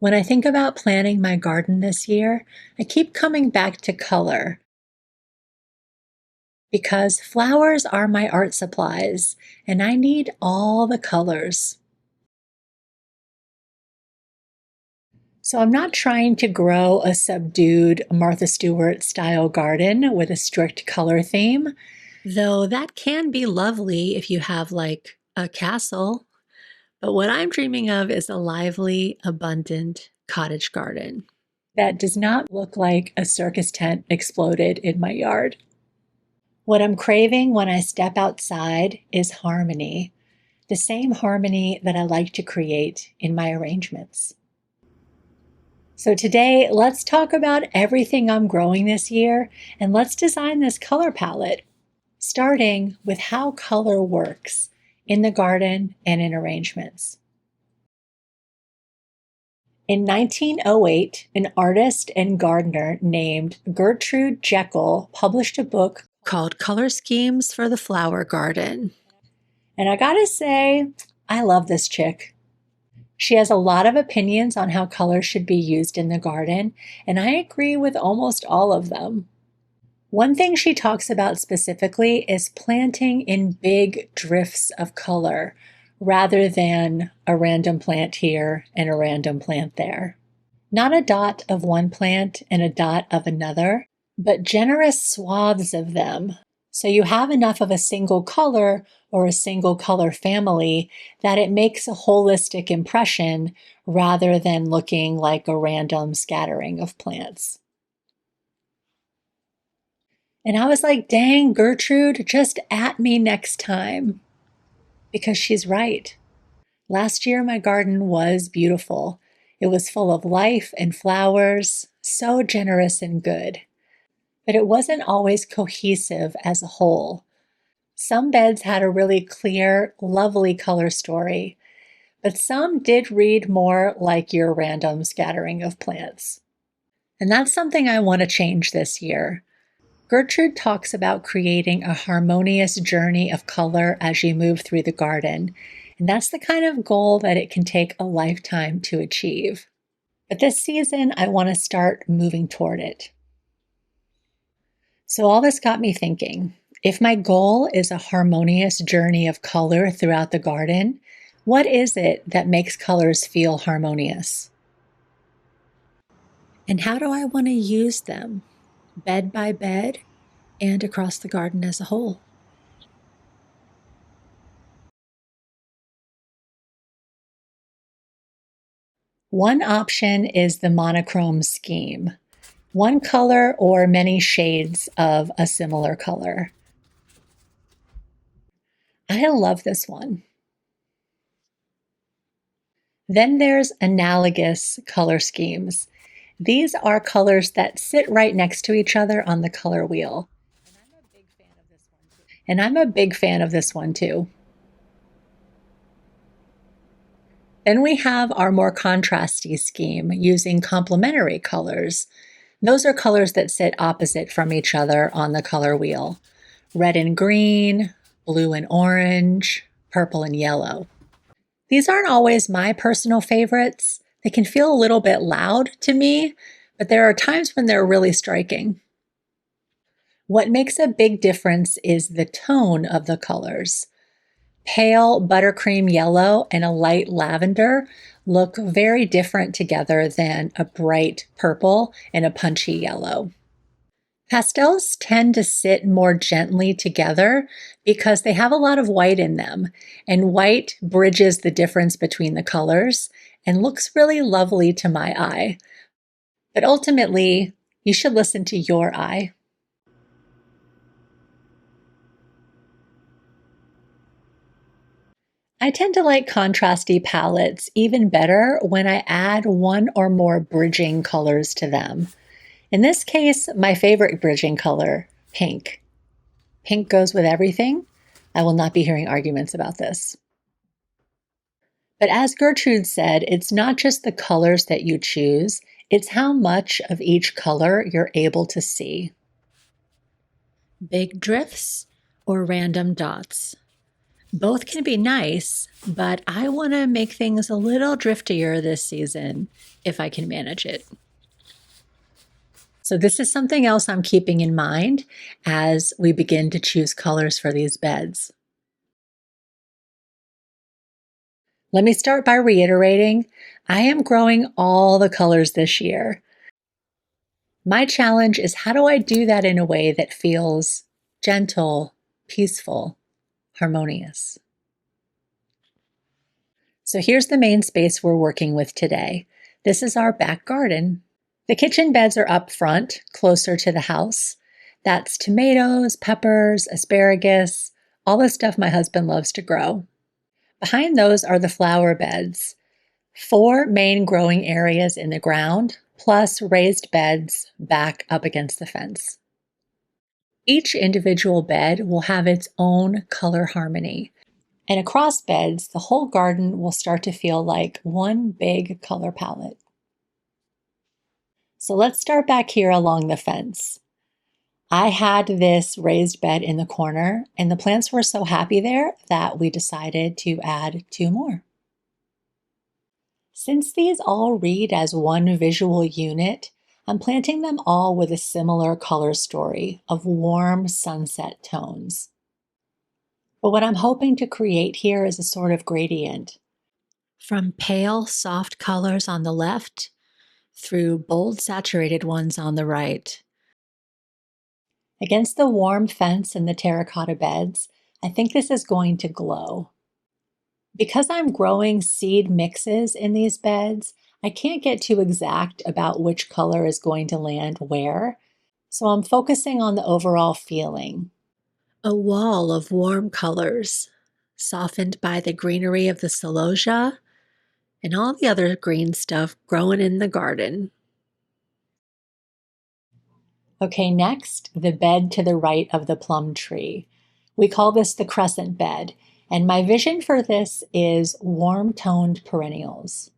When I think about planning my garden this year, I keep coming back to color because flowers are my art supplies and I need all the colors. So I'm not trying to grow a subdued Martha Stewart style garden with a strict color theme, though that can be lovely if you have like a castle. But what I'm dreaming of is a lively, abundant cottage garden that does not look like a circus tent exploded in my yard. What I'm craving when I step outside is harmony, the same harmony that I like to create in my arrangements. So today, let's talk about everything I'm growing this year, and let's design this color palette, starting with how color works in the garden and in arrangements. In 1908, an artist and gardener named Gertrude Jekyll published a book called Color Schemes for the Flower Garden. And I gotta say, I love this chick. She has a lot of opinions on how colors should be used in the garden, and I agree with almost all of them. One thing she talks about specifically is planting in big drifts of color rather than a random plant here and a random plant there. Not a dot of one plant and a dot of another, but generous swaths of them. So you have enough of a single color or a single color family that it makes a holistic impression rather than looking like a random scattering of plants. And I was like, dang, Gertrude, just at me next time. Because she's right. Last year, my garden was beautiful. It was full of life and flowers, so generous and good. But it wasn't always cohesive as a whole. Some beds had a really clear, lovely color story, but some did read more like your random scattering of plants. And that's something I want to change this year. Gertrude talks about creating a harmonious journey of color as you move through the garden, and that's the kind of goal that it can take a lifetime to achieve. But this season, I want to start moving toward it. So all this got me thinking, if my goal is a harmonious journey of color throughout the garden, what is it that makes colors feel harmonious? And how do I want to use them, bed by bed and across the garden as a whole? One option is the monochrome scheme, one color or many shades of a similar color. I love this one. Then there's analogous color schemes. These are colors that sit right next to each other on the color wheel. And I'm a big fan of this one too. Then we have our more contrasty scheme using complementary colors. Those are colors that sit opposite from each other on the color wheel. Red and green, blue and orange, purple and yellow. These aren't always my personal favorites. They can feel a little bit loud to me, but there are times when they're really striking. What makes a big difference is the tone of the colors. Pale buttercream yellow and a light lavender look very different together than a bright purple and a punchy yellow. Pastels tend to sit more gently together because they have a lot of white in them, and white bridges the difference between the colors and looks really lovely to my eye. But ultimately, you should listen to your eye. I tend to like contrasty palettes even better when I add one or more bridging colors to them. In this case, my favorite bridging color, pink. Pink goes with everything. I will not be hearing arguments about this. But as Gertrude said, it's not just the colors that you choose, it's how much of each color you're able to see. Big drifts or random dots. Both can be nice, but I want to make things a little driftier this season if I can manage it. So this is something else I'm keeping in mind as we begin to choose colors for these beds. Let me start by reiterating, I am growing all the colors this year. My challenge is, how do I do that in a way that feels gentle, peaceful, harmonious? So here's the main space we're working with today. This is our back garden. The kitchen beds are up front, closer to the house. That's tomatoes, peppers, asparagus, all the stuff my husband loves to grow. Behind those are the flower beds. 4 main growing areas in the ground, plus raised beds back up against the fence. Each individual bed will have its own color harmony. And across beds, the whole garden will start to feel like one big color palette. So let's start back here along the fence. I had this raised bed in the corner, and the plants were so happy there that we decided to add 2 more. Since these all read as one visual unit, I'm planting them all with a similar color story of warm sunset tones. But what I'm hoping to create here is a sort of gradient. From pale, soft colors on the left through bold, saturated ones on the right. Against the warm fence and the terracotta beds, I think this is going to glow. Because I'm growing seed mixes in these beds, I can't get too exact about which color is going to land where, so I'm focusing on the overall feeling. A wall of warm colors, softened by the greenery of the celosia and all the other green stuff growing in the garden. Okay, next, the bed to the right of the plum tree. We call this the crescent bed, and my vision for this is warm-toned perennials.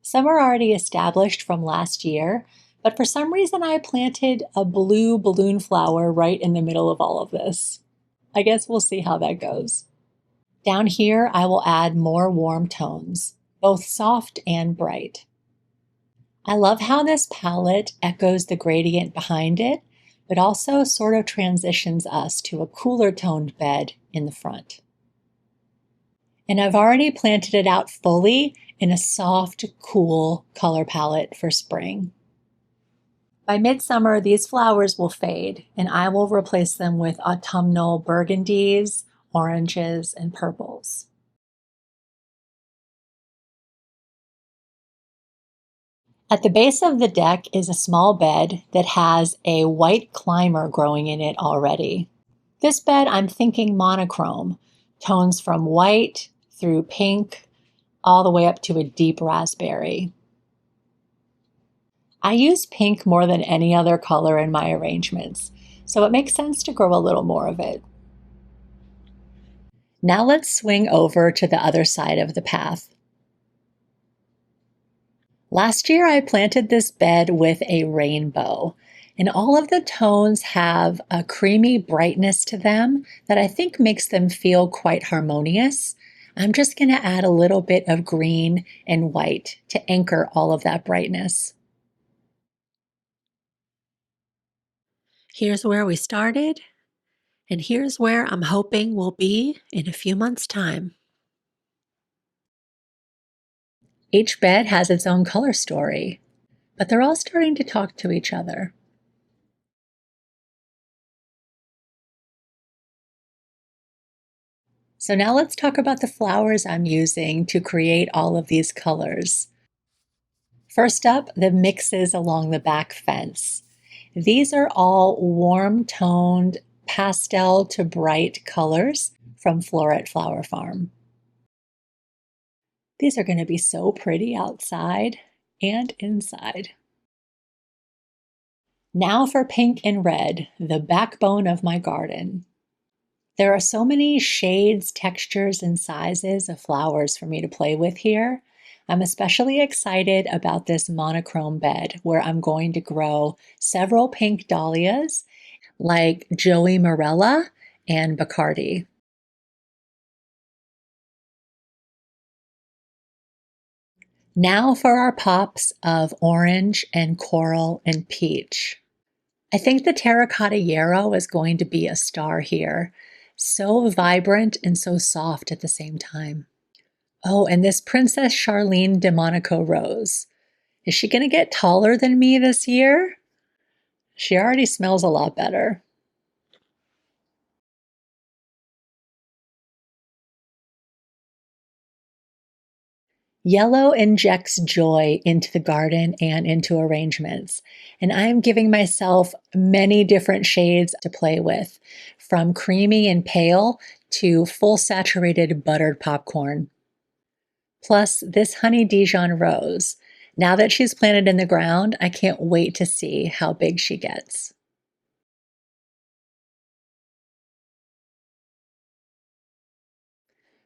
Some are already established from last year, but for some reason I planted a blue balloon flower right in the middle of all of this. I guess we'll see how that goes. Down here, I will add more warm tones, both soft and bright. I love how this palette echoes the gradient behind it, but also sort of transitions us to a cooler toned bed in the front. And I've already planted it out fully in a soft, cool color palette for spring. By midsummer, these flowers will fade, and I will replace them with autumnal burgundies, oranges, and purples. At the base of the deck is a small bed that has a white climber growing in it already. This bed, I'm thinking monochrome, tones from white through pink, all the way up to a deep raspberry. I use pink more than any other color in my arrangements, so it makes sense to grow a little more of it. Now let's swing over to the other side of the path. Last year, I planted this bed with a rainbow, and all of the tones have a creamy brightness to them that I think makes them feel quite harmonious. I'm just going to add a little bit of green and white to anchor all of that brightness. Here's where we started, and here's where I'm hoping we'll be in a few months' time. Each bed has its own color story, but they're all starting to talk to each other. So now let's talk about the flowers I'm using to create all of these colors. First up, the mixes along the back fence. These are all warm-toned pastel to bright colors from Floret Flower Farm. These are going to be so pretty outside and inside. Now for pink and red, the backbone of my garden. There are so many shades, textures, and sizes of flowers for me to play with here. I'm especially excited about this monochrome bed where I'm going to grow several pink dahlias like Joey Morella and Bacardi. Now for our pops of orange and coral and peach. I think the terracotta yarrow is going to be a star here. So vibrant and so soft at the same time. Oh, and this Princess Charlene de Monaco rose. Is she going to get taller than me this year? She already smells a lot better. Yellow injects joy into the garden and into arrangements, and I am giving myself many different shades to play with, from creamy and pale to full saturated buttered popcorn. Plus, this honey Dijon rose. Now that she's planted in the ground, I can't wait to see how big she gets.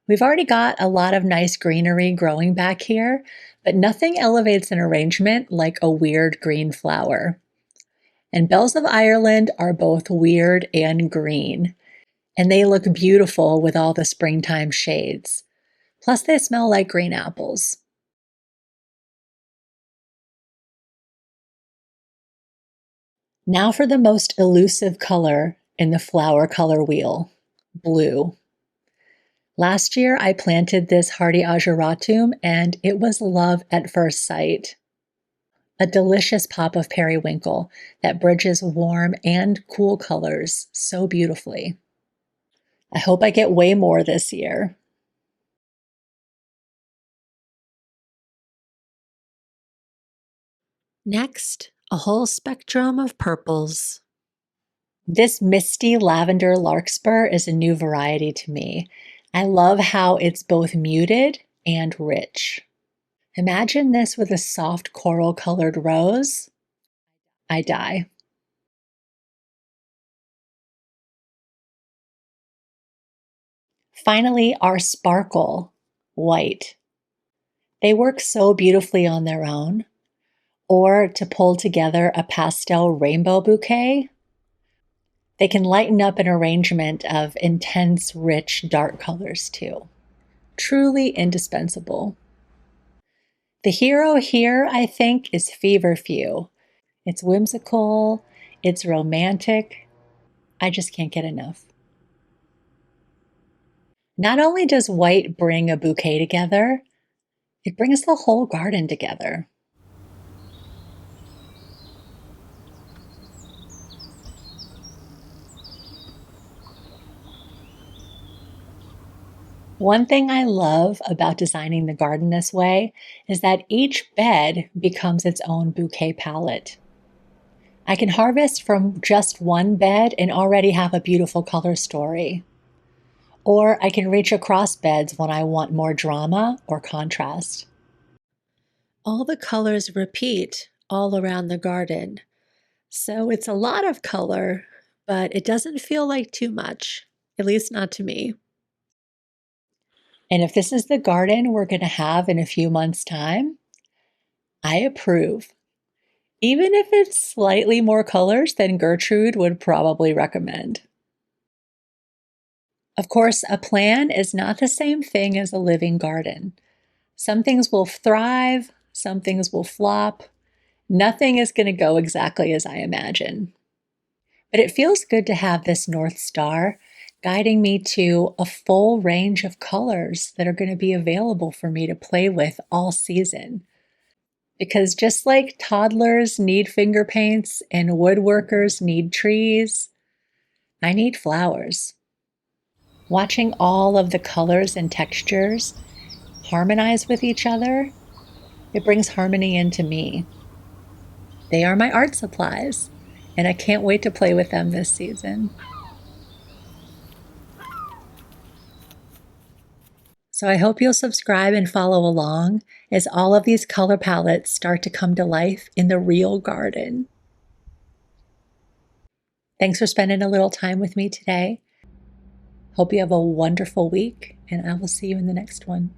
We've already got a lot of nice greenery growing back here, but nothing elevates an arrangement like a weird green flower. And bells of Ireland are both weird and green, and they look beautiful with all the springtime shades. Plus, they smell like green apples. Now for the most elusive color in the flower color wheel, blue. Last year, I planted this hardy ageratum, and it was love at first sight. A delicious pop of periwinkle that bridges warm and cool colors so beautifully. I hope I get way more this year. Next, a whole spectrum of purples. This misty lavender larkspur is a new variety to me. I love how it's both muted and rich. Imagine this with a soft coral colored rose. I die. Finally, our sparkle, white. They work so beautifully on their own, or to pull together a pastel rainbow bouquet. They can lighten up an arrangement of intense, rich, dark colors too. Truly indispensable. The hero here, I think, is feverfew. It's whimsical, it's romantic. I just can't get enough. Not only does white bring a bouquet together, it brings the whole garden together. One thing I love about designing the garden this way is that each bed becomes its own bouquet palette. I can harvest from just one bed and already have a beautiful color story. Or I can reach across beds when I want more drama or contrast. All the colors repeat all around the garden. So it's a lot of color, but it doesn't feel like too much, at least not to me. And if this is the garden we're going to have in a few months' time, I approve. Even if it's slightly more colors than Gertrude would probably recommend. Of course, a plan is not the same thing as a living garden. Some things will thrive, some things will flop. Nothing is going to go exactly as I imagine. But it feels good to have this North Star guiding me to a full range of colors that are going to be available for me to play with all season. Because just like toddlers need finger paints and woodworkers need trees, I need flowers. Watching all of the colors and textures harmonize with each other, it brings harmony into me. They are my art supplies, and I can't wait to play with them this season. So I hope you'll subscribe and follow along as all of these color palettes start to come to life in the real garden. Thanks for spending a little time with me today. Hope you have a wonderful week, and I will see you in the next one.